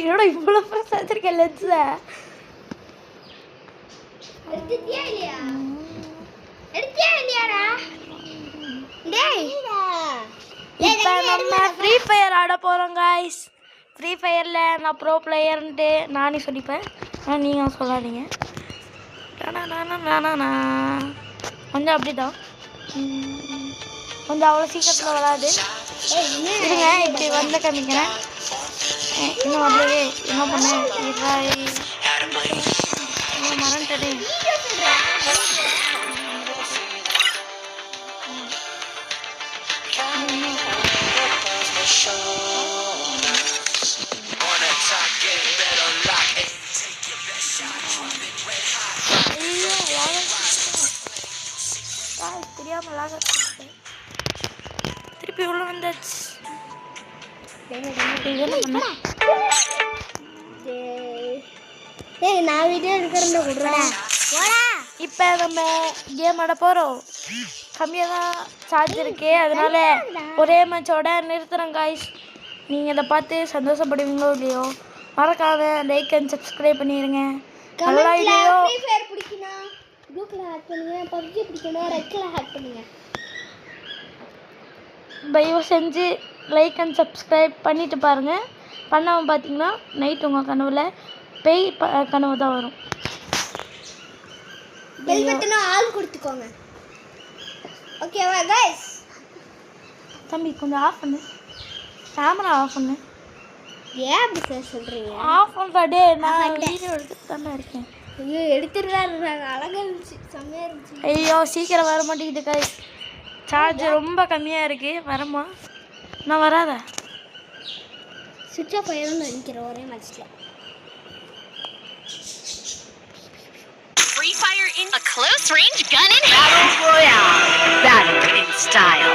என்னடா இவ்வளோ பெருசா வச்சிருக்கேன் லென்ஸ. எடுத்தியா இல்லையாடா? டேய் இப்போ நம்ம ஃப்ரீ ஃபயர் ஆட போகிறோம் காய்ஸ். ஃப்ரீ ஃபயரில் நான் ப்ரோ பிளேயர்ன்ட்டு நானே சொல்லிப்பேன், ஆனால் நீங்கள் சொல்லாதீங்க. கொஞ்சம் அப்படி தான், கொஞ்சம் அவ்வளோ சீக்கிரத்தில் வராது. இருங்க இப்படி வந்து காமிக்கிறேன். இன்னும் வரலையே, என்ன பண்ணேன்? மறந்துட்டே. தெரியாம திருப்பி உள்ள வந்தாச்சு. நான் வீடியோ எடுக்கிறேன் கொடுறேன். இப்போ நம்ம கேம் ஆட போகிறோம். கம்மியாக தான் சார்ஜ் இருக்கு, அதனால ஒரே மேட்சோட நிறுத்துகிறேன் காய்ஸ். நீங்கள் இதை பார்த்து சந்தோஷப்படுவீங்களோ இல்லையோ, மறக்காம லைக் அண்ட் சப்ஸ்கிரைப் பண்ணிடுங்க. நல்லா இல்லையோ தயவு செஞ்சு லைக் அண்ட் சப்ஸ்கிரைப் பண்ணிட்டு பாருங்கள். பண்ணாமல் பார்த்தீங்கன்னா நைட் உங்கள் கனவுல பேய் கனவு தான் வரும். ஆள் கொடுத்துக்கோங்க. ஓகேவா கைஸ்? தம்பி கொஞ்சம் ஆஃப் பண்ணு, கேமரா ஆஃப் பண்ணு. ஏன் அப்படி சார் சொல்கிறீங்க? ஆஃப் பண்ணுறடே, நான் வீடியோ எடுத்துட்டு தானே இருக்கேன். ஐயோ எடுத்துட்டு தான் இருக்காங்க, அழகாக இருந்துச்சு, செம்மையாக இருந்துச்சு. ஐயோ சீக்கிரம் வர மாட்டேங்குது கைஸ், சார்ஜ் ரொம்ப கம்மியாக இருக்குது. வரமா? நான் வராத சுவிட்ச் ஆஃப் ஆயிடும்னு நினைக்கிறேன் ஒரே மேட்ச்சில். Free Fire in a close range gun in Battle Royale. Battle in style.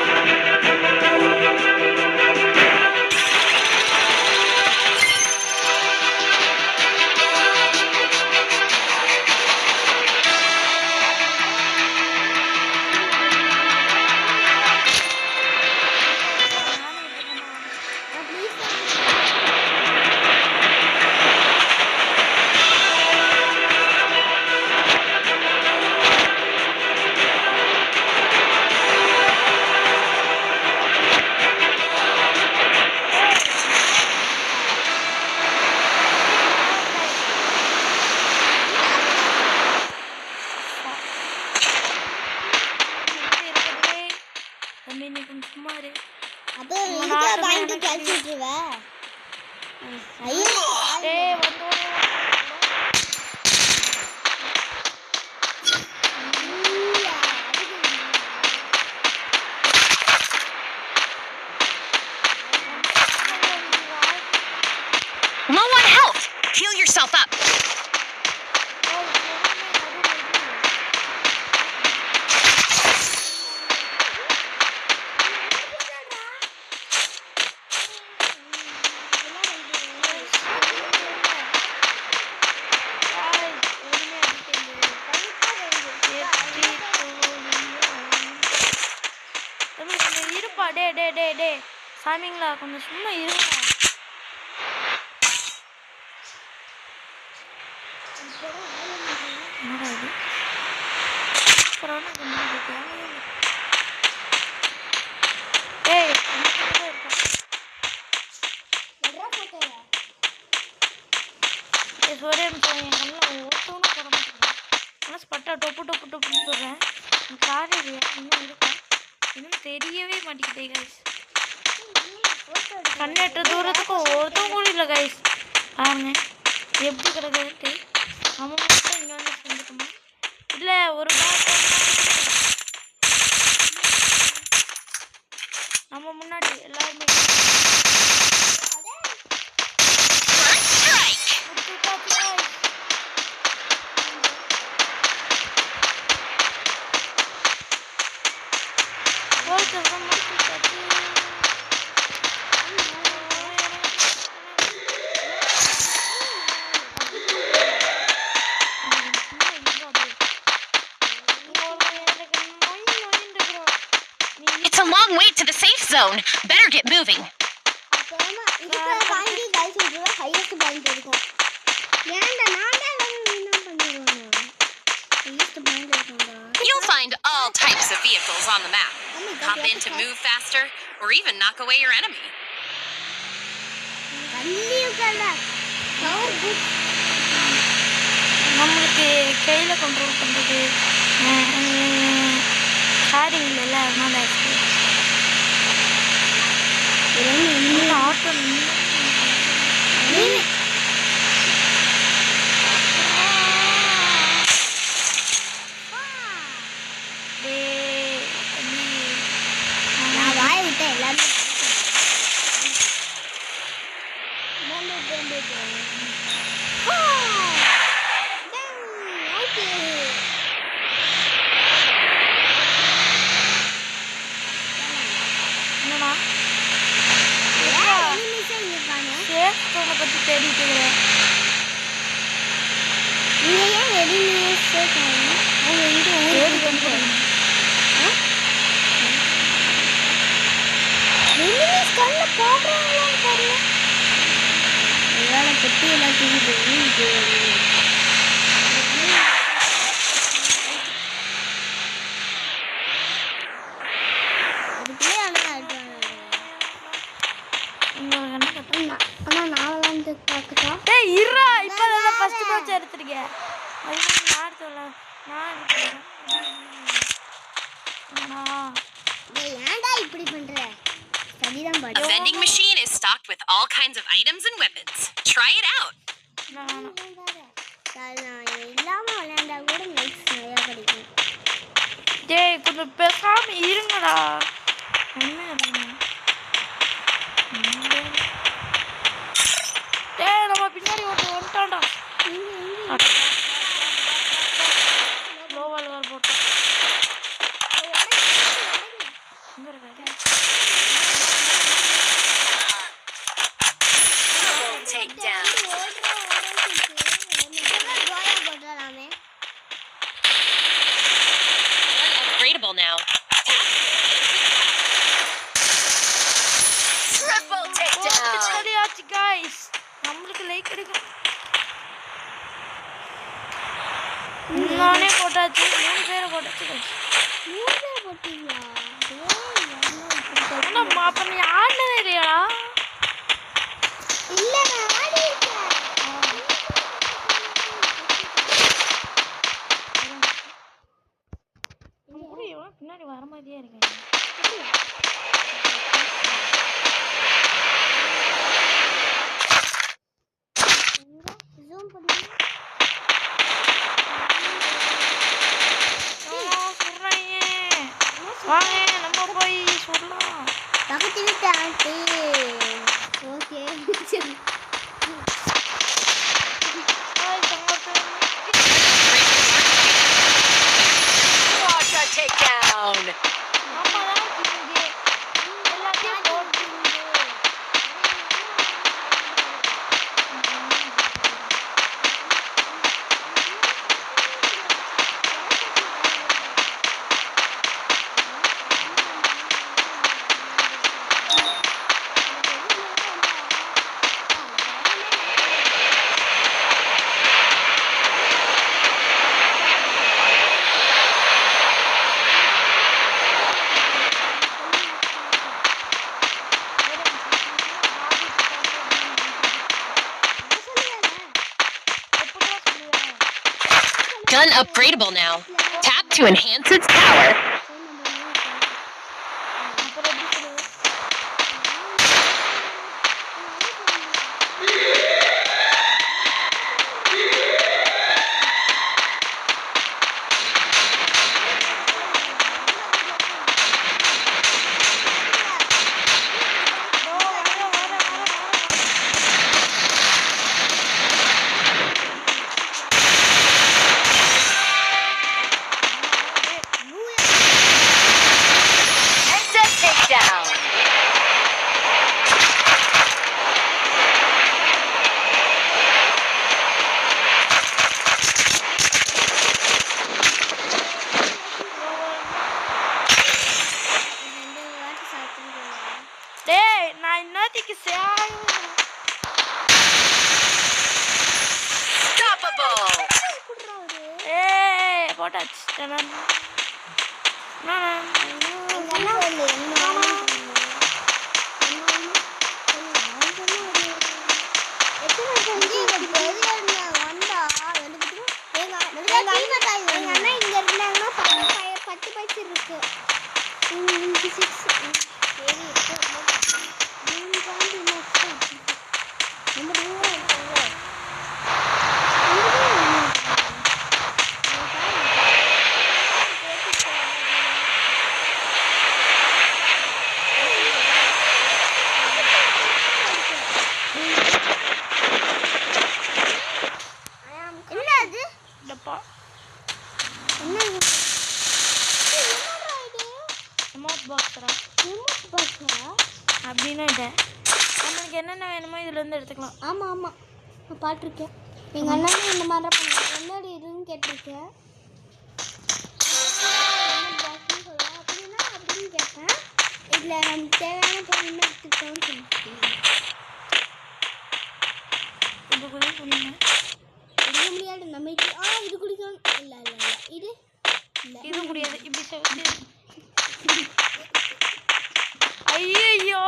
Low on health. Heal yourself up. டே சாமிங்களா, கொஞ்சம் சும்மா இருங்க. என்னடா இது? ஒரே நிமிஷம், என் கண்ணில் ஒருத்தவனும் போட மாட்டேங்கிறேன். மனசு பட்டா டொப்பு டொப்பு டொப்புன்னு போடுறேன். கார் இல்லையா இன்னும் இருக்கா? இன்னும் தெரியவே மாட்டேங்குதே கைஸ். கண்ணெட்டு தூரத்துக்கும் ஒருத்தவங்க கூட இல்லை கைஸ். பாருங்க எப்படி கிடக்குதுன்ட்டு. நம்ம மட்டும் இங்கே வந்து செஞ்சுக்கோமா? இல்லை ஒரு நம்ம முன்னாடி எல்லாருமே It's a long way to the safe zone. Better get moving. இதுக்கு வாங்கி गाइस இதுல highest point find all types of vehicles on the map. Hop in to move faster, or even knock away your enemy. நம்மளுக்கு கையில் control பண்ணுறது starting இல்லைல்ல அதனால auto நான் வாய விட்டேன் எல்லாமே என்னடா சேஃப்டோனை பற்றி தேடிட்டு இருக்கிறேன் நீங்க ஏன் வெளியே சேர்க்கணும் அவங்க இங்கே தேடி வந்து கண்ணில் போடுறாங்களான்னு பாருங்க எல்லாம் பெட்டி எல்லாம் தூக்கிட்டு அதுக்குள்ளே ஆனால் நான் வந்து பார்க்கட்டா டேய் இருடா இப்போதான் ஃபர்ஸ்ட் மேட்ச் எடுத்துருக்கேன் அதுக்கு நான் எடுத்துடலாம் நான் எடுத்துக்கிறேன் ஏன்டா இப்படி பண்ற சரிதான் A பாடு vending machine is stocked with all kinds of items and weapons. Try it out. நான் இல்லாமல் விளையாண்டா கூட லைக்ஸ் நிறையா கிடைக்கும் டேய் கொஞ்சம் பேசாம இருங்கடா என்ன டேய் நம்ம பின்னாடி வந்துட்டான்டா லோவால் வேறு போட்டோம் இங்கே இருக்காரு Take down. போட்டுறாமே Upgradable now. Triple takedown. சரியாச்சு guys நம்மளுக்கு லைக் கிடைக்கும் நானே போட்டாச்சு 3 பேரை போட்டாச்சு guys 3 பேர் போட்டீங்களா அப்ப நீ ஆடனதே இல்லையாடா இல்ல நான் ஆடி இருக்கேன் பின்னாடி வர மாதிரியே இருக்கேன் ஜூம் பண்ணி வாங்க நம்ம போய் சொல்லலாம் பக்கத்து வீட்டு aunty okay Quadra takedown. Gun upgradable now. Tap to enhance its power. போட்டாச்சு அப்படின்னா நம்மளுக்கு என்னென்ன வேணுமோ இதுல இருந்து எடுத்துக்கலாம். ஆமா ஆமா நான் பாட்டிருக்கேன். எங்க அண்ணனும் இந்த மாதிரி தான் பண்ணுவாங்க. என்னடி இதுன்னு கேட்டிருக்கேன். அப்படின்னா அப்படின்னு கேட்பேன். இதுல நமக்கு தேவையான பொருள் எடுத்துக்கோன்னு சொல்லிட்டு இது கூட சொன்னீங்க குடிக்க முடியாது நம்ம இது குடிக்கணும். இல்லை இல்லை இல்லை இது இல்லை இது முடியாது. இப்படி ஐயோ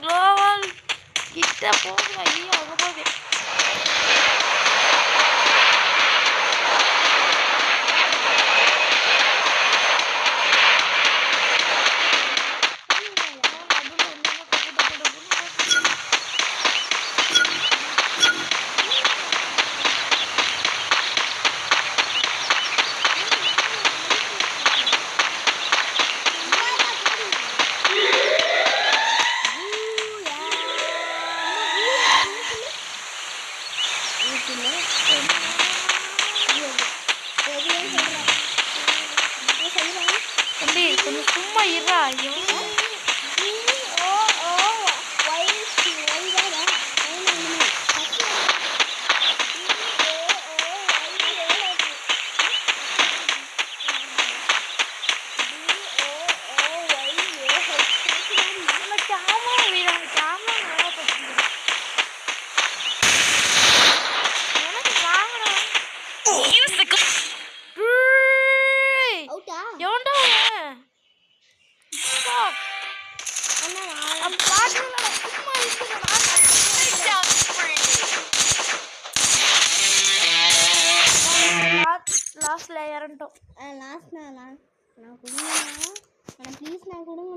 குளோபல் கிட்ட போகுது. ஐயோ அங்கே போகுது. தம்பி கொஞ்சம் சும்மா இருடா. ஐயோ Use the அவுட்டா எவன்டா லாஸ்ட்ல இறண்டோம். லாஸ்ட் நான் குடுங்க. ப்ளீஸ் நான் கொடுங்க.